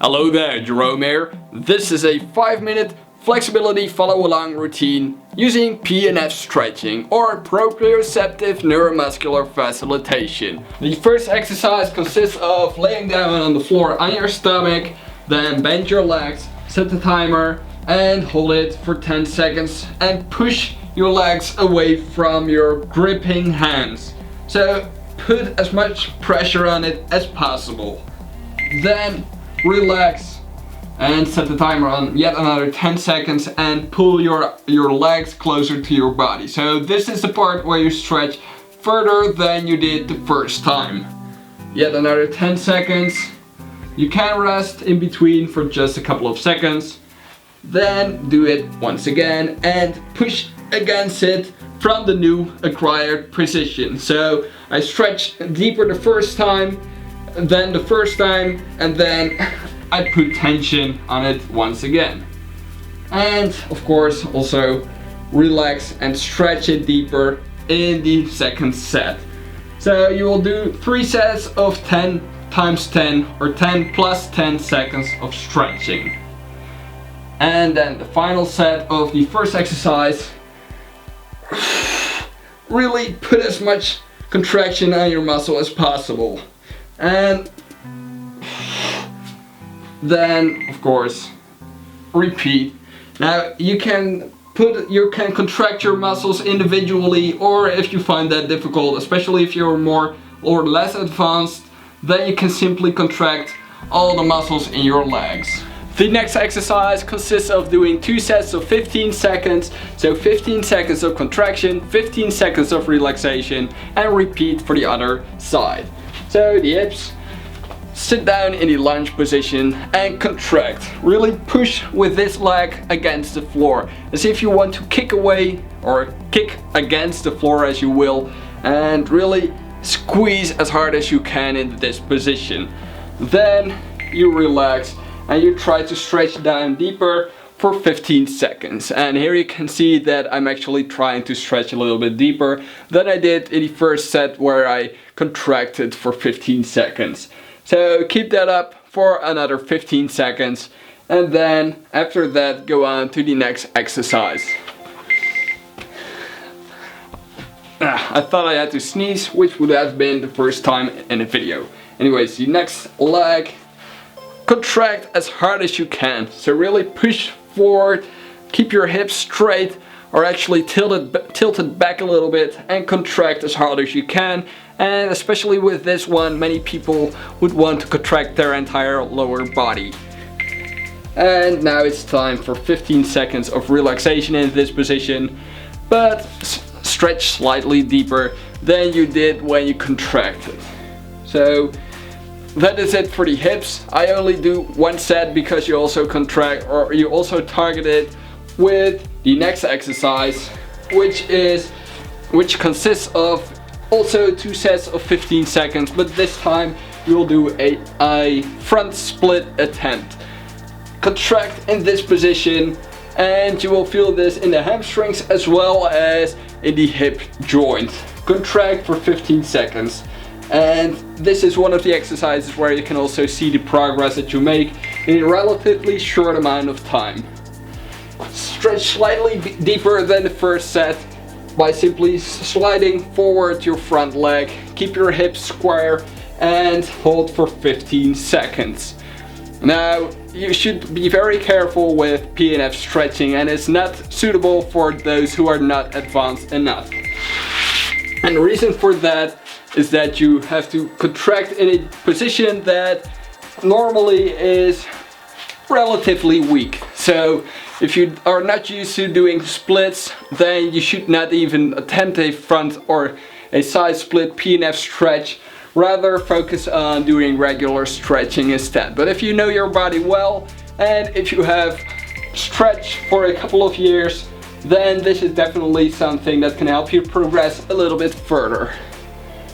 Hello there, Jerome here. This is a 5-minute flexibility follow-along routine using PNF stretching or proprioceptive neuromuscular facilitation. The first exercise consists of laying down on the floor on your stomach, then bend your legs, set the timer and hold it for 10 seconds and push your legs away from your gripping hands. So put as much pressure on it as possible. Then relax and set the timer on yet another 10 seconds and pull your legs closer to your body. So this is the part where you stretch further than you did the first time. Yet another 10 seconds. You can rest in between for just a couple of seconds. Then do it once again and push against it from the new acquired position. So I stretched deeper the first time, then the first time, and then I put tension on it once again. And of course also relax and stretch it deeper in the second set. So you will do 3 sets of 10 times 10 or 10 plus 10 seconds of stretching. And then the final set of the first exercise, really put as much contraction on your muscle as possible. And then of course repeat. Now you can contract your muscles individually, or if you find that difficult, especially if you're more or less advanced, then you can simply contract all the muscles in your legs. The next exercise consists of doing 2 sets of 15 seconds, so 15 seconds of contraction, 15 seconds of relaxation, and repeat for the other side. So the hips, sit down in the lunge position and contract. Really push with this leg against the floor, as if you want to kick away or kick against the floor as you will, and really squeeze as hard as you can into this position. Then you relax and you try to stretch down deeper for 15 seconds. And here you can see that I'm actually trying to stretch a little bit deeper than I did in the first set where I contracted for 15 seconds. So keep that up for another 15 seconds and then after that go on to the next exercise. I thought I had to sneeze, which would have been the first time in the video. Anyways, the next leg, contract as hard as you can. So really push forward, keep your hips straight or actually tilted back a little bit and contract as hard as you can. And especially with this one, many people would want to contract their entire lower body. And now it's time for 15 seconds of relaxation in this position, but stretch slightly deeper than you did when you contracted. So that is it for the hips. I only do 1 set because you also contract or you also target it with the next exercise, which consists of also 2 sets of 15 seconds, but this time you will do a front split attempt. Contract in this position and you will feel this in the hamstrings as well as in the hip joint. Contract for 15 seconds. And this is one of the exercises where you can also see the progress that you make in a relatively short amount of time. Stretch slightly deeper than the first set by simply sliding forward your front leg. Keep your hips square and hold for 15 seconds. Now you should be very careful with PNF stretching, and it's not suitable for those who are not advanced enough. And the reason for that is that you have to contract in a position that normally is relatively weak. So if you are not used to doing splits, then you should not even attempt a front or a side split PNF stretch. Rather focus on doing regular stretching instead. But if you know your body well and if you have stretched for a couple of years, then this is definitely something that can help you progress a little bit further.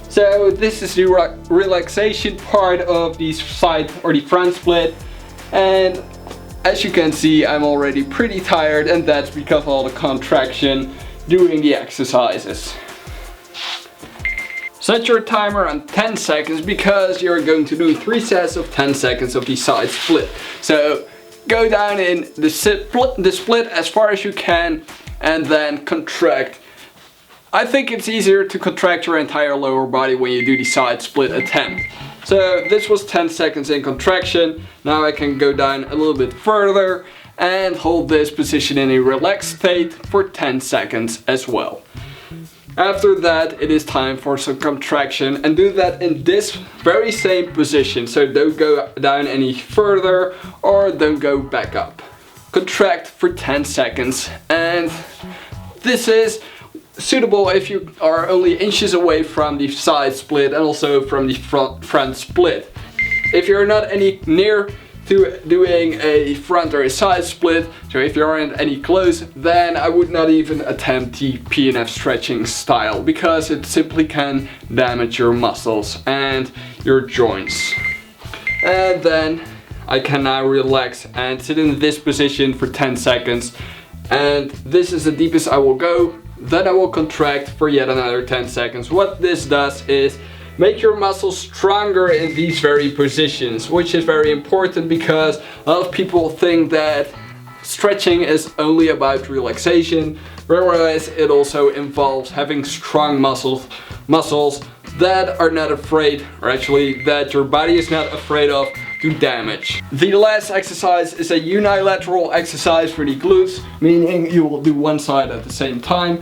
So this is the relaxation part of the side or the front split, and as you can see I'm already pretty tired, and that's because of all the contraction during the exercises. Set your timer on 10 seconds because you're going to do 3 sets of 10 seconds of the side split. So go down in the split as far as you can and then contract. I think it's easier to contract your entire lower body when you do the side split attempt. So this was 10 seconds in contraction. Now I can go down a little bit further and hold this position in a relaxed state for 10 seconds as well. After that, it is time for some contraction, and do that in this very same position. So don't go down any further or don't go back up. Contract for 10 seconds, and this is suitable if you are only inches away from the side split and also from the front split. If you're not any near to doing a front or a side split, so if you aren't any close, then I would not even attempt the PNF stretching style because it simply can damage your muscles and your joints. And then I can now relax and sit in this position for 10 seconds, and this is the deepest I will go. Then I will contract for yet another 10 seconds. What this does is make your muscles stronger in these very positions, which is very important because a lot of people think that stretching is only about relaxation, whereas it also involves having strong muscles that are not afraid, or actually that your body is not afraid of, to damage. The last exercise is a unilateral exercise for the glutes, meaning you will do one side at the same time.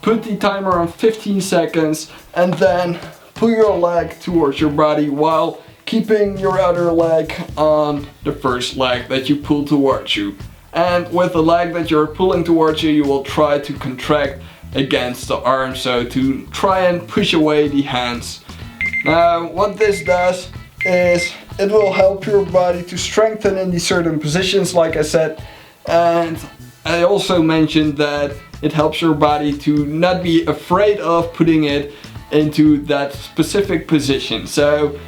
Put the timer on 15 seconds and then pull your leg towards your body while keeping your other leg on the first leg that you pull towards you. And with the leg that you're pulling towards you, you will try to contract against the arm, so to try and push away the hands. Now what this does is it will help your body to strengthen in these certain positions, like I said, and I also mentioned that it helps your body to not be afraid of putting it into that specific position. So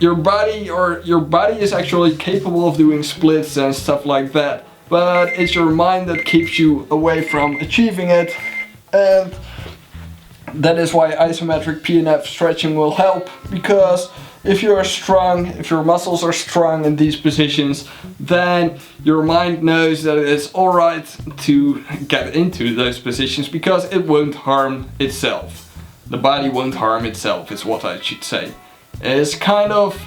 your body is actually capable of doing splits and stuff like that, but it's your mind that keeps you away from achieving it, and that is why isometric PNF stretching will help, because if you are strong, if your muscles are strong in these positions, then your mind knows that it is alright to get into those positions because it won't harm itself. The body won't harm itself is what I should say. It's kind of,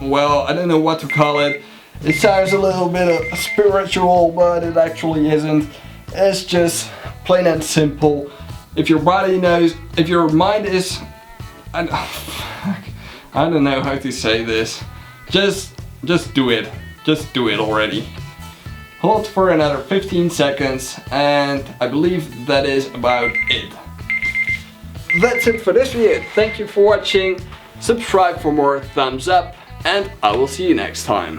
well, I don't know what to call it. It sounds a little bit spiritual, but it actually isn't. It's just plain and simple. If your body knows, if your mind is, I don't know how to say this. Just do it. Just do it already. Hold for another 15 seconds, and I believe that is about it. That's it for this video. Thank you for watching. Subscribe for more, thumbs up, and I will see you next time.